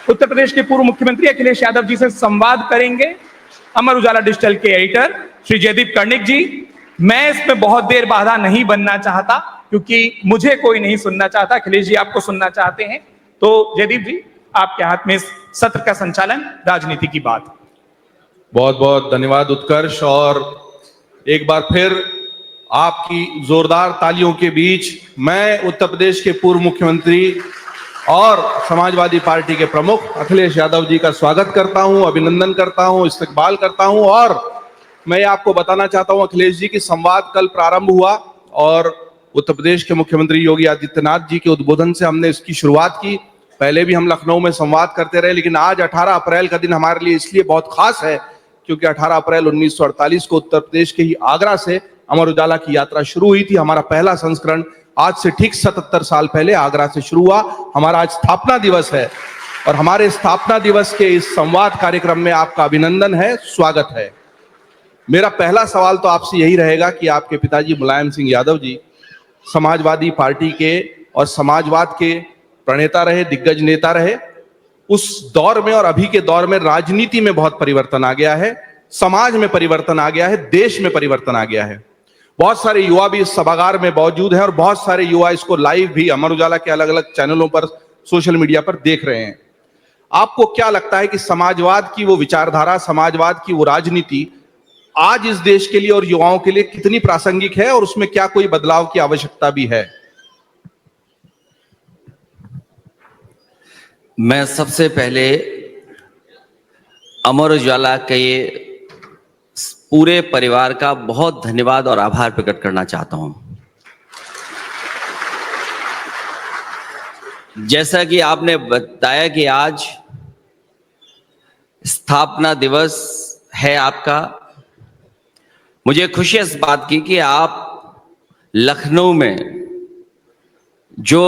उत्तर प्रदेश के पूर्व मुख्यमंत्री अखिलेश यादव जी से संवाद करेंगे अमर उजाला डिजिटल के एडिटर श्री जयदीप कर्णिक जी। मैं इसमें बहुत देर बाधा नहीं बनना चाहता क्योंकि मुझे कोई नहीं सुनना चाहता, अखिलेश जी आपको सुनना चाहते हैं। तो जयदीप जी, आपके हाथ में इस सत्र का संचालन, राजनीति की बात। बहुत बहुत धन्यवाद उत्कर्ष, और एक बार फिर आपकी जोरदार तालियों के बीच मैं उत्तर प्रदेश के पूर्व मुख्यमंत्री और समाजवादी पार्टी के प्रमुख अखिलेश यादव जी का स्वागत करता हूं, अभिनंदन करता हूं, इस्तकबाल करता हूं। और मैं आपको बताना चाहता हूं, अखिलेश जी की संवाद कल प्रारंभ हुआ और उत्तर प्रदेश के मुख्यमंत्री योगी आदित्यनाथ जी के उद्बोधन से हमने इसकी शुरुआत की। पहले भी हम लखनऊ में संवाद करते रहे, लेकिन आज 18 अप्रैल का दिन हमारे लिए इसलिए बहुत खास है क्योंकि 18 अप्रैल 1948 को उत्तर प्रदेश के ही आगरा से अमर उजाला की यात्रा शुरू हुई थी। हमारा पहला संस्करण आज से ठीक 77 साल पहले आगरा से शुरू हुआ। हमारा आज स्थापना दिवस है और हमारे स्थापना दिवस के इस संवाद कार्यक्रम में आपका अभिनंदन है, स्वागत है। मेरा पहला सवाल तो आपसे यही रहेगा कि आपके पिताजी मुलायम सिंह यादव जी समाजवादी पार्टी के और समाजवाद के प्रणेता रहे, दिग्गज नेता रहे। उस दौर में और अभी के दौर में राजनीति में बहुत परिवर्तन आ गया है, समाज में परिवर्तन आ गया है, देश में परिवर्तन आ गया है। बहुत सारे युवा भी इस सभागार में मौजूद हैं और बहुत सारे युवा इसको लाइव भी अमर उजाला के अलग अलग चैनलों पर, सोशल मीडिया पर देख रहे हैं। आपको क्या लगता है कि समाजवाद की वो विचारधारा, समाजवाद की वो राजनीति आज इस देश के लिए और युवाओं के लिए कितनी प्रासंगिक है और उसमें क्या कोई बदलाव की आवश्यकता भी है? मैं सबसे पहले अमर उजाला के पूरे परिवार का बहुत धन्यवाद और आभार प्रकट करना चाहता हूं। जैसा कि आपने बताया कि आज स्थापना दिवस है आपका, मुझे खुशी इस बात की कि आप लखनऊ में जो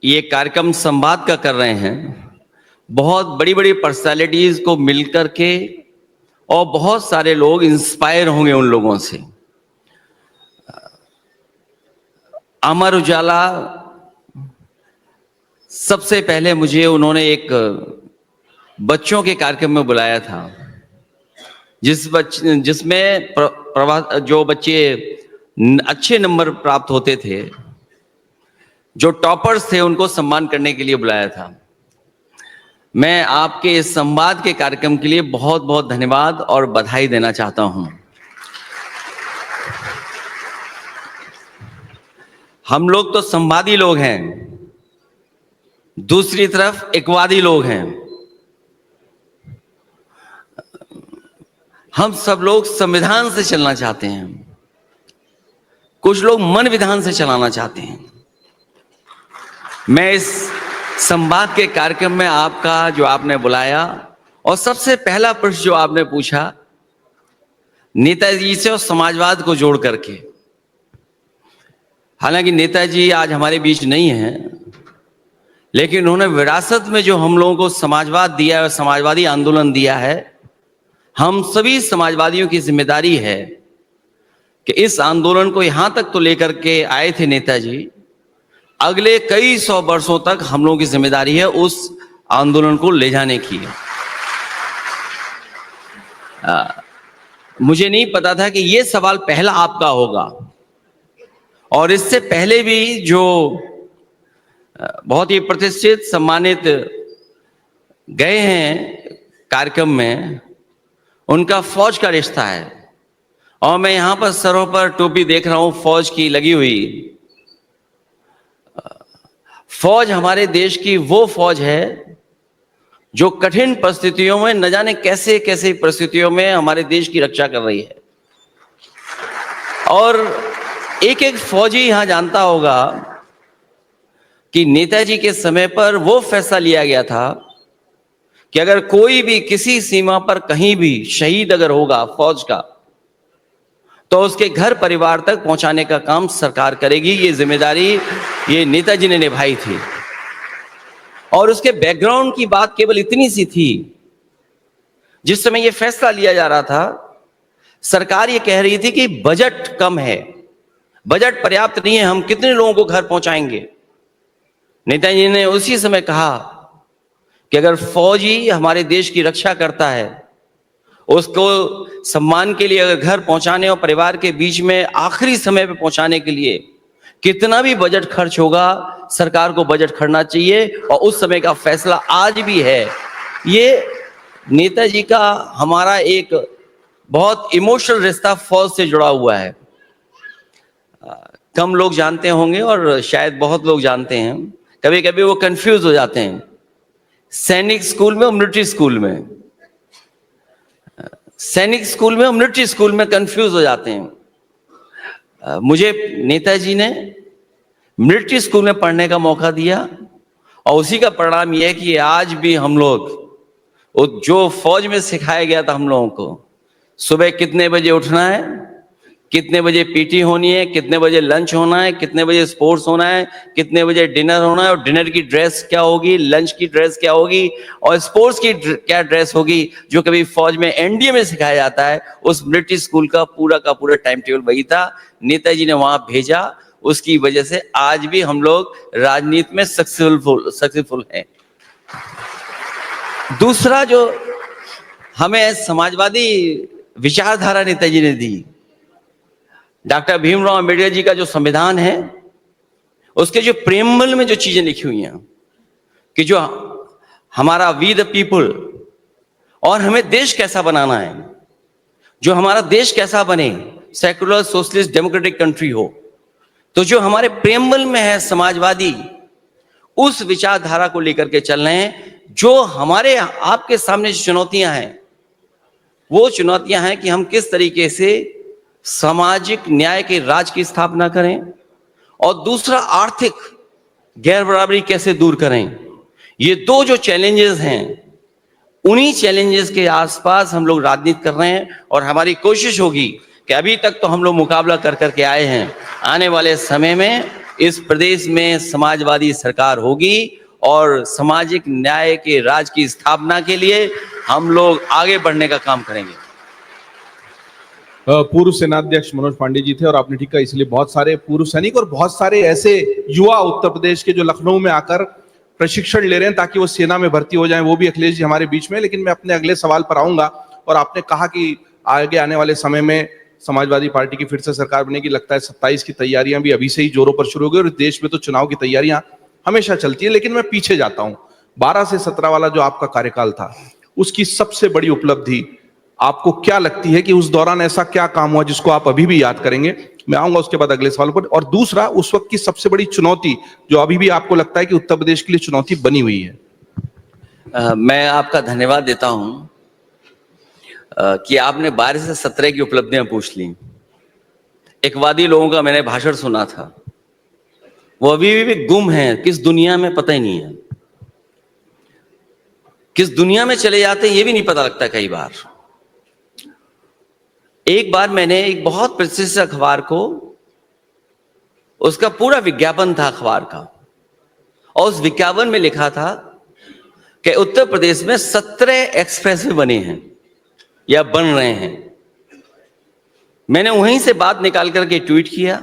ये कार्यक्रम संवाद का कर रहे हैं, बहुत बड़ी बड़ी पर्सनालिटीज को मिलकर के, और बहुत सारे लोग इंस्पायर होंगे उन लोगों से। अमर उजाला सबसे पहले मुझे उन्होंने एक बच्चों के कार्यक्रम में बुलाया था, जिसमें जो बच्चे अच्छे नंबर प्राप्त होते थे, जो टॉपर्स थे, उनको सम्मान करने के लिए बुलाया था। मैं आपके इस संवाद के कार्यक्रम के लिए बहुत बहुत धन्यवाद और बधाई देना चाहता हूं। हम लोग तो संवादी लोग हैं, दूसरी तरफ एकवादी लोग हैं। हम सब लोग संविधान से चलना चाहते हैं, कुछ लोग मन विधान से चलाना चाहते हैं। मैं इस संवाद के कार्यक्रम में आपका जो आपने बुलाया और सबसे पहला प्रश्न जो आपने पूछा, नेताजी से और समाजवाद को जोड़ करके। हालांकि नेताजी आज हमारे बीच नहीं हैं, लेकिन उन्होंने विरासत में जो हम लोगों को समाजवाद दिया है और समाजवादी आंदोलन दिया है, हम सभी समाजवादियों की जिम्मेदारी है कि इस आंदोलन को यहां तक तो लेकर के आए थे नेताजी, अगले कई सौ वर्षों तक हम लोगों की जिम्मेदारी है उस आंदोलन को ले जाने की। मुझे नहीं पता था कि ये सवाल पहला आपका होगा, और इससे पहले भी जो बहुत ही प्रतिष्ठित सम्मानित गए हैं कार्यक्रम में, उनका फौज का रिश्ता है। और मैं यहां पर सरों पर टोपी देख रहा हूं फौज की लगी हुई। फौज हमारे देश की वो फौज है जो कठिन परिस्थितियों में, न जाने कैसे कैसे परिस्थितियों में हमारे देश की रक्षा कर रही है। और एक एक फौजी यहां जानता होगा कि नेताजी के समय पर वो फैसला लिया गया था कि अगर कोई भी किसी सीमा पर कहीं भी शहीद अगर होगा फौज का, तो उसके घर परिवार तक पहुंचाने का काम सरकार करेगी। ये जिम्मेदारी ये नेताजी ने निभाई थी। और उसके बैकग्राउंड की बात केवल इतनी सी थी, जिस समय ये फैसला लिया जा रहा था, सरकार ये कह रही थी कि बजट कम है, बजट पर्याप्त नहीं है, हम कितने लोगों को घर पहुंचाएंगे। नेताजी ने उसी समय कहा कि अगर फौजी हमारे देश की रक्षा करता है, उसको सम्मान के लिए अगर घर पहुंचाने और परिवार के बीच में आखिरी समय पे पहुंचाने के लिए कितना भी बजट खर्च होगा, सरकार को बजट खर्चना चाहिए। और उस समय का फैसला आज भी है। ये नेताजी का हमारा एक बहुत इमोशनल रिश्ता फौज से जुड़ा हुआ है। कम लोग जानते होंगे और शायद बहुत लोग जानते हैं, कभी कभी वो कंफ्यूज हो जाते हैं सैनिक स्कूल में और मिलिट्री स्कूल में। सैनिक स्कूल में और मिलिट्री स्कूल में कंफ्यूज हो जाते हैं। मुझे नेताजी ने मिलिट्री स्कूल में पढ़ने का मौका दिया और उसी का परिणाम यह है कि आज भी हम लोग जो फौज में सिखाया गया था हम लोगों को, सुबह कितने बजे उठना है, कितने बजे पीटी होनी है, कितने बजे लंच होना है, कितने बजे स्पोर्ट्स होना है, कितने बजे डिनर होना है, और डिनर की ड्रेस क्या होगी, लंच की ड्रेस क्या होगी और स्पोर्ट्स की क्या ड्रेस होगी, जो कभी फौज में एनडीए में सिखाया जाता है, उस मिलिट्री स्कूल का पूरा टाइम टेबल वही था। नेताजी ने वहां भेजा, उसकी वजह से आज भी हम लोग राजनीति में सक्सेसफुल हैं। दूसरा जो हमें समाजवादी विचारधारा नेताजी ने दी, डॉक्टर भीमराव अंबेडकर जी का जो संविधान है, उसके जो प्रेमबल में जो चीजें लिखी हुई हैं कि जो हमारा वी द पीपल और हमें देश कैसा बनाना है, जो हमारा देश कैसा बने, सेकुलर सोशलिस्ट डेमोक्रेटिक कंट्री हो, तो जो हमारे प्रेमबल में है समाजवादी, उस विचारधारा को लेकर के चल रहे हैं। जो हमारे आपके सामने जो चुनौतियां हैं, वो चुनौतियां हैं कि हम किस तरीके से सामाजिक न्याय के राज की स्थापना करें और दूसरा आर्थिक गैर बराबरी कैसे दूर करें। ये दो जो चैलेंजेस हैं, उन्हीं चैलेंजेस के आसपास हम लोग राजनीति कर रहे हैं और हमारी कोशिश होगी कि अभी तक तो हम लोग मुकाबला कर करके आए हैं, आने वाले समय में इस प्रदेश में समाजवादी सरकार होगी और सामाजिक न्याय के राज की स्थापना के लिए हम लोग आगे बढ़ने का काम करेंगे। पूर्व सेनाध्यक्ष मनोज पांडे जी थे और आपने ठीक कहा, इसलिए बहुत सारे पूर्व सैनिक और बहुत सारे ऐसे युवा उत्तर प्रदेश के जो लखनऊ में आकर प्रशिक्षण ले रहे हैं ताकि वो सेना में भर्ती हो जाएं, वो भी अखिलेश जी हमारे बीच में। लेकिन मैं अपने अगले सवाल पर आऊंगा। और आपने कहा कि आगे आने वाले समय में समाजवादी पार्टी की फिर से सरकार बनेगी। लगता है 27 की तैयारियां भी अभी से ही जोरों पर शुरू हो गई और देश में तो चुनाव की तैयारियां हमेशा चलती है। लेकिन मैं पीछे जाता हूं, 12 से 17 वाला जो आपका कार्यकाल था, उसकी सबसे बड़ी उपलब्धि आपको क्या लगती है कि उस दौरान ऐसा क्या काम हुआ जिसको आप अभी भी याद करेंगे? मैं आऊंगा उसके बाद अगले सवाल पर। और दूसरा, उस वक्त की सबसे बड़ी चुनौती जो अभी भी आपको लगता है कि उत्तर प्रदेश के लिए चुनौती बनी हुई है। मैं आपका धन्यवाद देता हूं कि आपने 12 से 17 की उपलब्धियां पूछ ली। एक वादी लोगों का मैंने भाषण सुना था, वो अभी भी गुम है, किस दुनिया में पता ही नहीं है, किस दुनिया में चले जाते हैं ये भी नहीं पता लगता कई बार। एक बार मैंने एक बहुत प्रतिष्ठित अखबार को, उसका पूरा विज्ञापन था अखबार का, और उस विज्ञापन में लिखा था कि उत्तर प्रदेश में 17 एक्सप्रेसवे बने हैं या बन रहे हैं। मैंने वहीं से बात निकाल करके ट्वीट किया,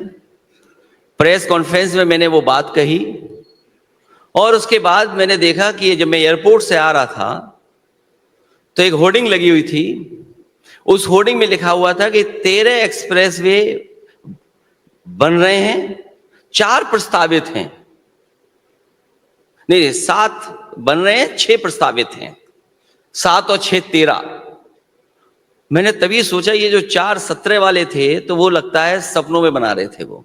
प्रेस कॉन्फ्रेंस में मैंने वो बात कही, और उसके बाद मैंने देखा कि जब मैं एयरपोर्ट से आ रहा था तो एक होर्डिंग लगी हुई थी। उस होर्डिंग में लिखा हुआ था कि 13 एक्सप्रेसवे बन रहे हैं, 4 प्रस्तावित हैं, नहीं 7 बन रहे हैं, 6 प्रस्तावित हैं, 7 और 6 13। मैंने तभी सोचा ये जो 4 17 वाले थे तो वो लगता है सपनों में बना रहे थे वो।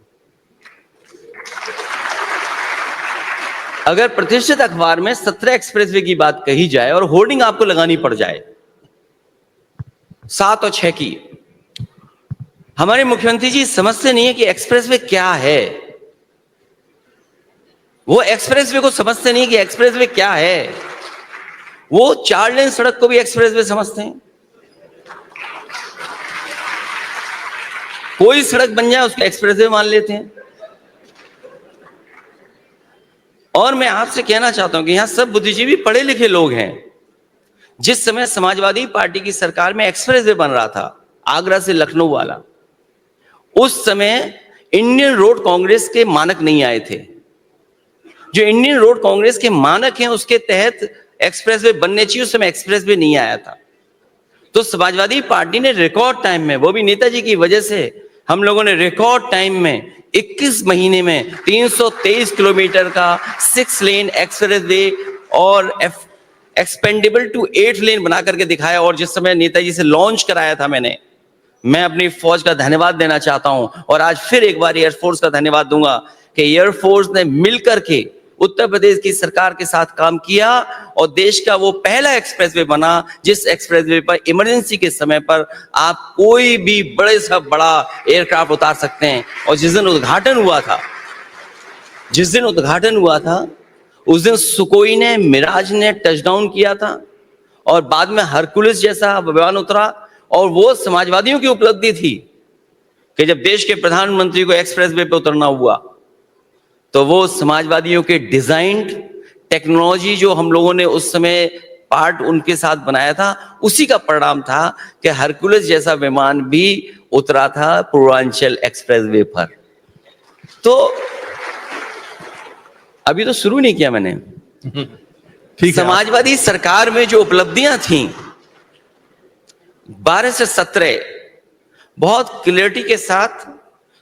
अगर प्रतिष्ठित अखबार में 17 एक्सप्रेसवे की बात कही जाए और होर्डिंग आपको लगानी पड़ जाए 7 और 6 की, हमारे मुख्यमंत्री जी समझते नहीं है कि एक्सप्रेसवे क्या है। वो एक्सप्रेसवे को समझते नहीं कि एक्सप्रेसवे क्या है। वो 4 लेन सड़क को भी एक्सप्रेसवे समझते हैं। कोई सड़क बन जाए उसको एक्सप्रेसवे मान लेते हैं। और मैं आपसे कहना चाहता हूं कि यहां सब बुद्धिजीवी पढ़े लिखे लोग हैं। जिस समय समाजवादी पार्टी की सरकार में एक्सप्रेसवे बन रहा था आगरा से लखनऊ वाला, उस समय इंडियन रोड कांग्रेस के मानक नहीं आए थे। जो इंडियन रोड कांग्रेस के मानक हैं उसके तहत एक्सप्रेसवे बनने चाहिए, उस समय एक्सप्रेसवे नहीं आया था। तो समाजवादी पार्टी ने रिकॉर्ड टाइम में, वो भी नेताजी की वजह से, हम लोगों ने रिकॉर्ड टाइम में 21 महीने में 323 किलोमीटर का 6 लेन एक्सप्रेसवे और एक्सपेंडेबल टू 8 लेन बना करके दिखाया। और जिस समय नेताजी से लॉन्च कराया था मैं अपनी फौज का धन्यवाद देना चाहता हूं, और आज फिर एक बार एयरफोर्स का धन्यवाद दूंगा कि एयरफोर्स ने मिलकर के उत्तर प्रदेश की सरकार के साथ काम किया और देश का वो पहला एक्सप्रेसवे बना जिस एक्सप्रेसवे पर इमरजेंसी के समय पर आप कोई भी बड़े से बड़ा एयरक्राफ्ट उतार सकते हैं। और जिस दिन उद्घाटन हुआ था उस दिन सुकोई ने, मिराज ने टचडाउन किया था और बाद में हरकुलिस जैसा विमान उतरा। और वो समाजवादियों की उपलब्धि थी कि जब देश के प्रधानमंत्री को एक्सप्रेसवे पे उतरना हुआ तो वो समाजवादियों के डिजाइन्ड टेक्नोलॉजी जो हम लोगों ने उस समय पार्ट उनके साथ बनाया था, उसी का परिणाम था कि हरकुलिस जैसा विमान भी उतरा था पूर्वांचल एक्सप्रेसवे पर। तो अभी तो शुरू नहीं किया मैंने। ठीक है। समाजवादी सरकार में जो उपलब्धियां थी 12 से 17 बहुत क्लियरिटी के साथ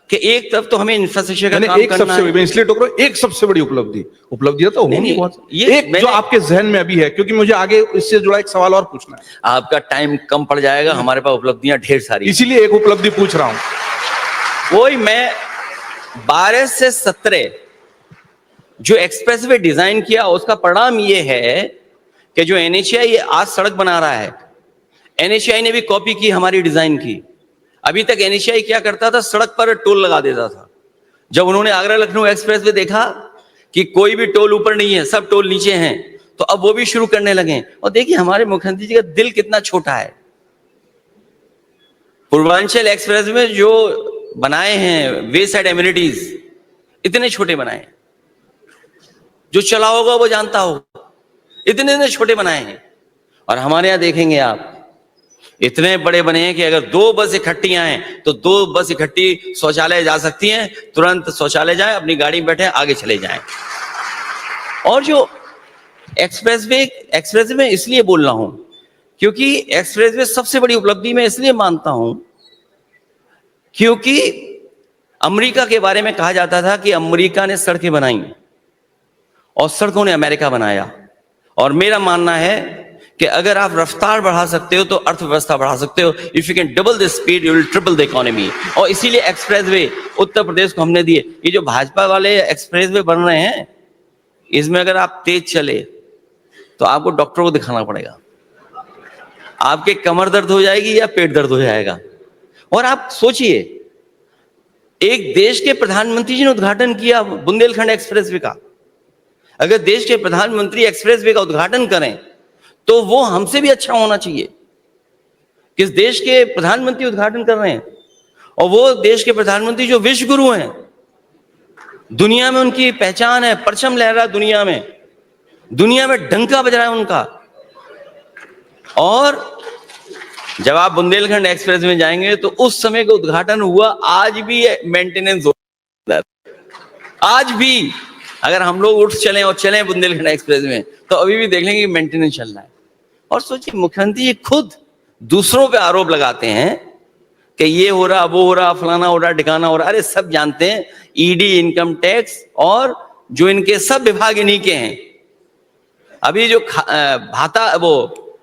कि एक तरफ तो हमें इंफ्रास्ट्रक्चर का काम करना है। मैं इसलिए टोक रहा हूं, एक सबसे बड़ी उपलब्धियां तो होंगी बहुत, ये एक जो आपके जहन में अभी है, क्योंकि मुझे आगे इससे जुड़ा एक सवाल और पूछना है। आपका टाइम कम पड़ जाएगा, हमारे पास उपलब्धियां ढेर सारी, इसीलिए एक उपलब्धि पूछ रहा हूं। वही मैं 12 से 17 जो एक्सप्रेसवे डिजाइन किया उसका परिणाम ये है कि जो NHAI आज सड़क बना रहा है, NHAI ने भी कॉपी की हमारी डिजाइन की। अभी तक NHAI क्या करता था, सड़क पर टोल लगा देता था। जब उन्होंने आगरा लखनऊ एक्सप्रेसवे देखा कि कोई भी टोल ऊपर नहीं है, सब टोल नीचे हैं, तो अब वो भी शुरू करने लगे। और देखिए हमारे मुख्यमंत्री जी का दिल कितना छोटा है। पूर्वांचल एक्सप्रेसवे में जो बनाए हैं वे साइड एमिनिटीज इतने छोटे बनाए हैं, जो चला होगा वो जानता होगा, इतने छोटे बनाए हैं। और हमारे यहां देखेंगे आप इतने बड़े बने हैं कि अगर 2 बस इकट्ठी आए तो 2 बस इकट्ठी शौचालय जा सकती हैं, तुरंत शौचालय जाए, अपनी गाड़ी में बैठे आगे चले जाएं। और जो एक्सप्रेसवे में इसलिए बोल रहा हूं क्योंकि एक्सप्रेसवे सबसे बड़ी उपलब्धि मैं इसलिए मानता हूं क्योंकि अमेरिका के बारे में कहा जाता था कि अमेरिका ने सड़कें बनाई और सड़कों ने अमेरिका बनाया। और मेरा मानना है कि अगर आप रफ्तार बढ़ा सकते हो तो अर्थव्यवस्था बढ़ा सकते हो। If you can double the speed you will triple the economy. और इसीलिए एक्सप्रेसवे उत्तर प्रदेश को हमने दिए। ये जो भाजपा वाले एक्सप्रेसवे बन रहे हैं, इसमें अगर आप तेज चले तो आपको डॉक्टर को दिखाना पड़ेगा, आपके कमर दर्द हो जाएगी या पेट दर्द हो जाएगा। और आप सोचिए, एक देश के प्रधानमंत्री जी ने उद्घाटन किया बुंदेलखंड एक्सप्रेसवे का। अगर देश के प्रधानमंत्री एक्सप्रेसवे का उद्घाटन करें तो वो हमसे भी अच्छा होना चाहिए। किस देश के प्रधानमंत्री उद्घाटन कर रहे हैं, और वो देश के प्रधानमंत्री जो विश्व गुरु हैं, दुनिया में उनकी पहचान है, परचम लहरा दुनिया में डंका बज रहा है उनका। और जब आप बुंदेलखंड एक्सप्रेस में जाएंगे तो उस समय का उद्घाटन हुआ, आज भी मेंटेनेंस हो रहा है। आज भी अगर हम लोग उठ चलें और चलें बुंदेलखंड एक्सप्रेस में तो अभी भी देख लेंगे कि मेंटेनेंस चल रहा है। और सोचिए, मुख्यमंत्री जी खुद दूसरों पे आरोप लगाते हैं कि ये हो रहा, वो हो रहा, फलाना हो रहा, ठिकाना हो रहा। अरे सब जानते हैं, ईडी, इनकम टैक्स और जो इनके सब विभाग इन्हीं के हैं। अभी जो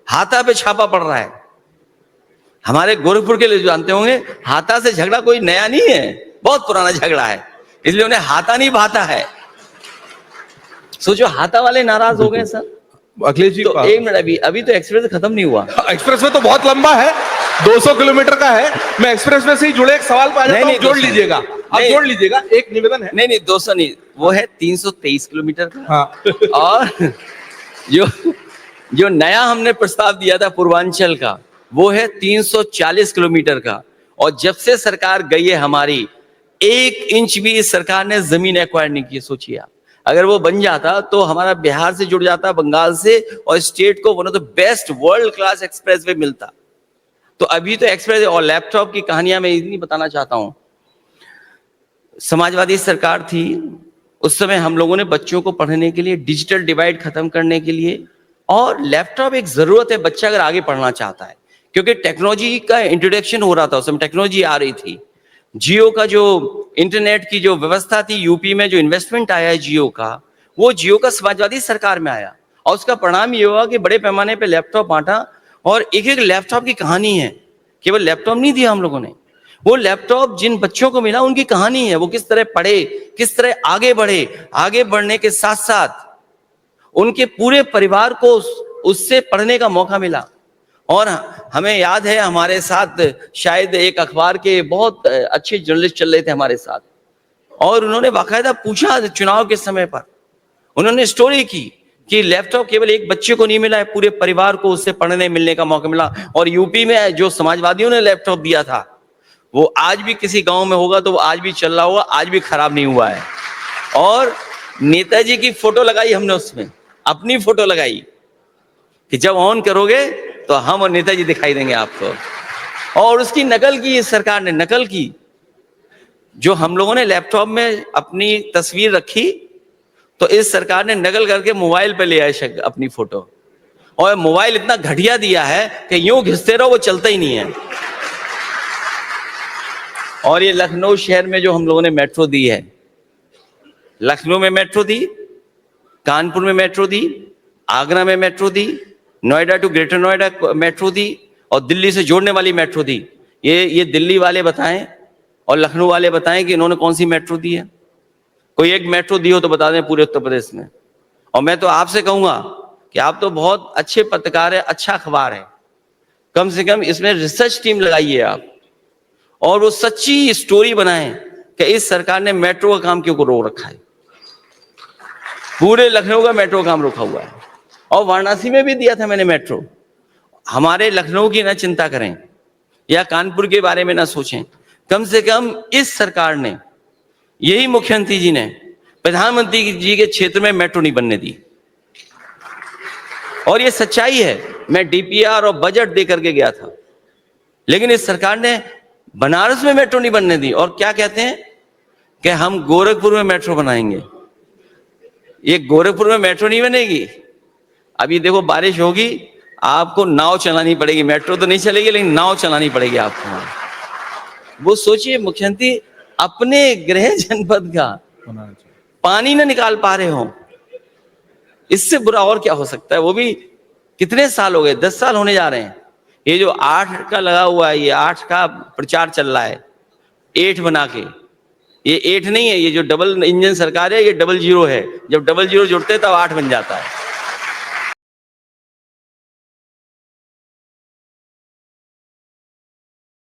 हाथा पे छापा पड़ रहा है, हमारे गोरखपुर के लिए जानते होंगे, हाथा से झगड़ा कोई नया नहीं है, बहुत पुराना झगड़ा है, इसलिए उन्हें हाथा नहीं भाता है। सोचो, हाथा वाले नाराज हो गए सर। अखिलेश जी, तो एक मिनट, अभी तो एक्सप्रेस खत्म नहीं हुआ। एक्सप्रेसवे तो बहुत लंबा है, 200 किलोमीटर का है। मैं एक्सप्रेसवे से ही जुड़े एक सवाल पर आ जाता हूं, जोड़ लीजिएगा, आप जोड़ लीजिएगा। एक निवेदन है। नहीं 200 नहीं, वो है 323 किलोमीटर का। हाँ। और जो नया हमने प्रस्ताव दिया था पूर्वांचल का, वो है 340 किलोमीटर का। और जब से सरकार गई है हमारी, 1 इंच भी इस सरकार ने जमीन एक्वायर नहीं की। सोचिए आप, अगर वो बन जाता तो हमारा बिहार से जुड़ जाता, बंगाल से, और स्टेट को one of the best world class expressway मिलता। तो अभी तो एक्सप्रेस और लैपटॉप की कहानियां मैं इतनी बताना चाहता हूं। समाजवादी सरकार थी, उस समय हम लोगों ने बच्चों को पढ़ने के लिए, डिजिटल डिवाइड खत्म करने के लिए और लैपटॉप एक जरूरत है, बच्चा अगर आगे पढ़ना चाहता है, क्योंकि टेक्नोलॉजी का इंट्रोडक्शन हो रहा था, उस समय टेक्नोलॉजी आ रही थी। जियो का जो इंटरनेट की जो व्यवस्था थी, यूपी में जो इन्वेस्टमेंट आया है जियो का, वो जियो का समाजवादी सरकार में आया, और उसका परिणाम ये हुआ कि बड़े पैमाने पे लैपटॉप बांटा, और एक एक लैपटॉप की कहानी है। केवल लैपटॉप नहीं दिया हम लोगों ने, वो लैपटॉप जिन बच्चों को मिला उनकी कहानी है, वो किस तरह पढ़े, किस तरह आगे बढ़े, आगे बढ़ने के साथ साथ उनके पूरे परिवार को उससे पढ़ने का मौका मिला। और हमें याद है, हमारे साथ शायद एक अखबार के बहुत अच्छे जर्नलिस्ट चल रहे थे हमारे साथ, और उन्होंने बाकायदा पूछा चुनाव के समय पर, उन्होंने स्टोरी की कि लैपटॉप केवल एक बच्चे को नहीं मिला है, पूरे परिवार को उससे पढ़ने मिलने का मौका मिला। और यूपी में जो समाजवादियों ने लैपटॉप दिया था, वो आज भी किसी गांव में होगा तो वो आज भी चल रहा होगा, आज भी खराब नहीं हुआ है। और नेताजी की फोटो लगाई हमने उसमें, अपनी फोटो लगाई कि जब ऑन करोगे तो हम और नेताजी दिखाई देंगे आपको, और उसकी नकल की इस सरकार ने, नकल की। जो हम लोगों ने लैपटॉप में अपनी तस्वीर रखी, तो इस सरकार ने नकल करके मोबाइल पे ले आए अपनी फोटो, और मोबाइल इतना घटिया दिया है कि यूं घिसते रहो वो चलता ही नहीं है। और ये लखनऊ शहर में जो हम लोगों ने मेट्रो दी है, लखनऊ में मेट्रो दी, कानपुर में मेट्रो दी, आगरा में मेट्रो दी, Noida to greater Noida metro दी, और दिल्ली से जोड़ने वाली मेट्रो दी। ये दिल्ली वाले बताएं और लखनऊ वाले बताएं कि इन्होंने कौन सी मेट्रो दी है। कोई एक मेट्रो दी हो तो बता दें पूरे उत्तर प्रदेश में। और मैं तो आपसे कहूंगा कि आप तो बहुत अच्छे पत्रकार है, अच्छा अखबार है, कम से कम इसमें रिसर्च टीम लगाइए आप, और वो सच्ची स्टोरी बनाएं कि इस सरकार ने मेट्रो का काम क्यों को रोक रखा है। पूरे लखनऊ का मेट्रो काम रुका हुआ है, और वाराणसी में भी दिया था मैंने मेट्रो। हमारे लखनऊ की ना चिंता करें या कानपुर के बारे में ना सोचें, कम से कम इस सरकार ने, यही मुख्यमंत्री जी ने प्रधानमंत्री जी के क्षेत्र में मेट्रो नहीं बनने दी। और ये सच्चाई है, मैं डीपीआर और बजट दे करके गया था, लेकिन इस सरकार ने बनारस में मेट्रो नहीं बनने दी। और क्या कहते हैं कि हम गोरखपुर में मेट्रो बनाएंगे। ये गोरखपुर में मेट्रो नहीं बनेगी। अभी देखो बारिश होगी, आपको नाव चलानी पड़ेगी, मेट्रो तो नहीं चलेगी लेकिन नाव चलानी पड़ेगी आपको। वो सोचिए, मुख्यमंत्री अपने गृह जनपद का पानी ना निकाल पा रहे हो, इससे बुरा और क्या हो सकता है। वो भी कितने साल हो गए, 10 साल होने जा रहे हैं। ये जो 8 का लगा हुआ है, ये 8 का प्रचार चल रहा है, 8 बना के। ये 8 नहीं है, ये जो डबल इंजन सरकार है ये 00 है। जब 00 जुड़ते हैं तब 8 बन जाता है।